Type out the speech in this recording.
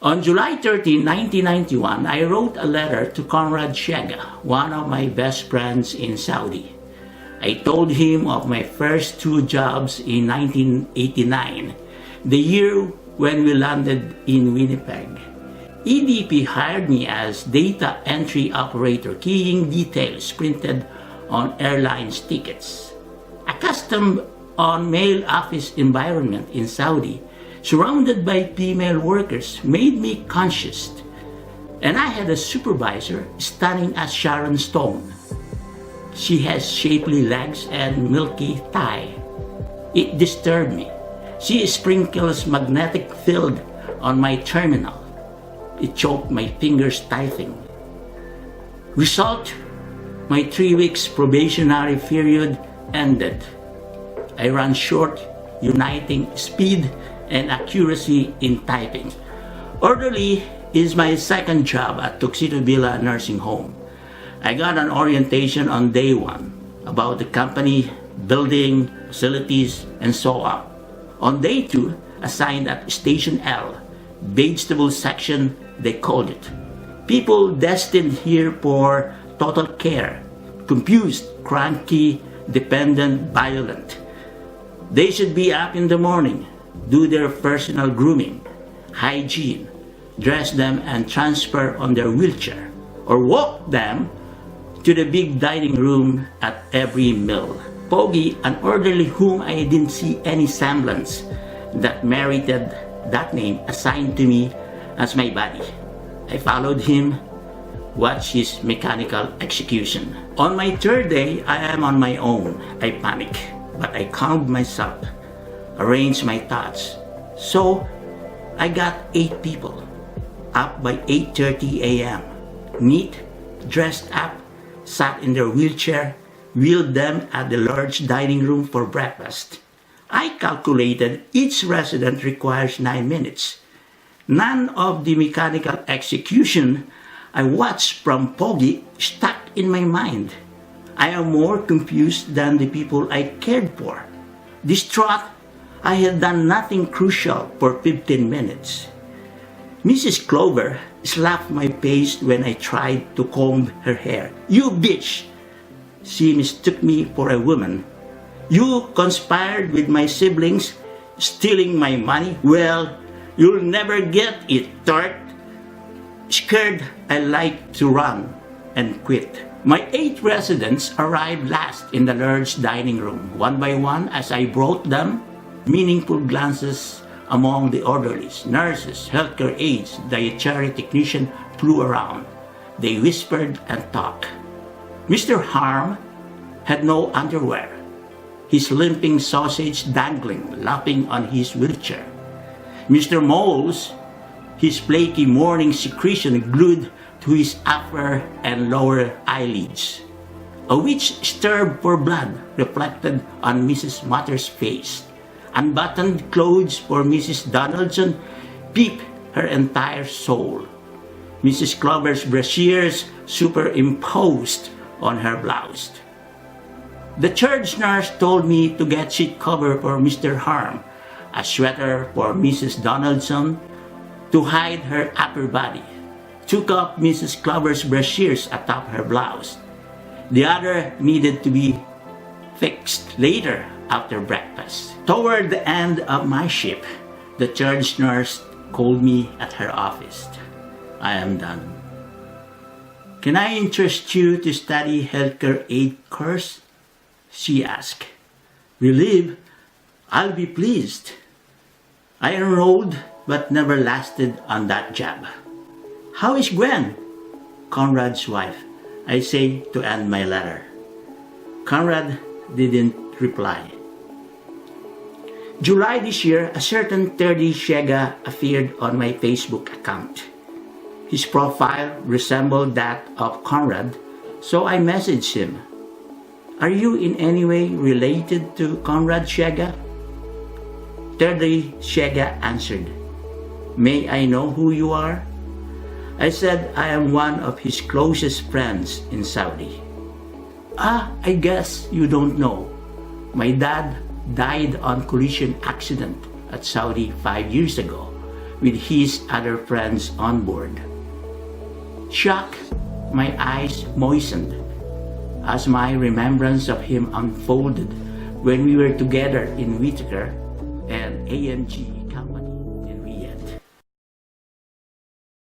On July 13, 1991, I wrote a letter to Conrad Shega, one of my best friends in Saudi. I told him of my first two jobs in 1989, the year when we landed in Winnipeg. EDP hired me as data entry operator, keying details printed on airlines tickets. Accustomed on male office environment in Saudi, surrounded by female workers, made me conscious. And I had a supervisor stunning as Sharon Stone. She has shapely legs and milky thigh. It disturbed me. She sprinkles magnetic field on my terminal. It choked my fingers typing. Result, my 3 weeks probationary period ended. I ran short, uniting speed and accuracy in typing. Orderly is my second job at Tuxedo Villa Nursing Home. I got an orientation on day one about the company, building, facilities, and so on. On day two, assigned at Station L, vegetable section, they called it. People destined here for total care, confused, cranky, dependent, violent. They should be up in the morning, do their personal grooming, hygiene, dress them and transfer on their wheelchair, or walk them to the big dining room at every meal. Pogi, an orderly whom I didn't see any semblance that merited that name, assigned to me as my buddy. I followed him, watched his mechanical execution. On my third day, I am on my own. I panic, but I calmed myself, arranged my thoughts. So, I got 8 people, up by 8:30 a.m., neat, dressed up, sat in their wheelchair, wheeled them at the large dining room for breakfast. I calculated each resident requires 9 minutes. None of the mechanical execution I watched from Pogi stuck in my mind. I am more confused than the people I cared for. Distraught, I had done nothing crucial for 15 minutes. Mrs. Clover slapped my face when I tried to comb her hair. "You bitch!" She mistook me for a woman. "You conspired with my siblings, stealing my money? Well, you'll never get it, tart." Scared, I liked to run and quit. My 8 residents arrived last in the large dining room. One by one, as I brought them, meaningful glances among the orderlies, nurses, healthcare aides, dietary technician flew around. They whispered and talked. Mr. Harm had no underwear, his limping sausage dangling, laughing on his wheelchair. Mr. Moles, his flaky morning secretion glued to his upper and lower eyelids. A witch starved for blood reflected on Mrs. Mutter's face. Unbuttoned clothes for Mrs. Donaldson peeped her entire soul. Mrs. Clover's brassieres superimposed on her blouse. The charge nurse told me to get sheet cover for Mr. Harm, a sweater for Mrs. Donaldson to hide her upper body, took off Mrs. Clover's brassieres atop her blouse. The other needed to be fixed later after breakfast. Toward the end of my shift, the charge nurse called me at her office. "I am done. Can I interest you to study healthcare aid course?" she asked. Relieved, "I'll be pleased." I enrolled but never lasted on that job. "How is Gwen?" Conrad's wife, I say to end my letter. Conrad didn't reply. July this year, a certain Terry Shega appeared on my Facebook account. His profile resembled that of Conrad, so I messaged him. "Are you in any way related to Conrad Shega?" Terry Shega answered, "May I know who you are?" I said I am one of his closest friends in Saudi. I guess you don't know. My dad died on collision accident at Saudi 5 years ago with his other friends on board. Shocked, my eyes moistened as my remembrance of him unfolded when we were together in Whitaker and AMG Company.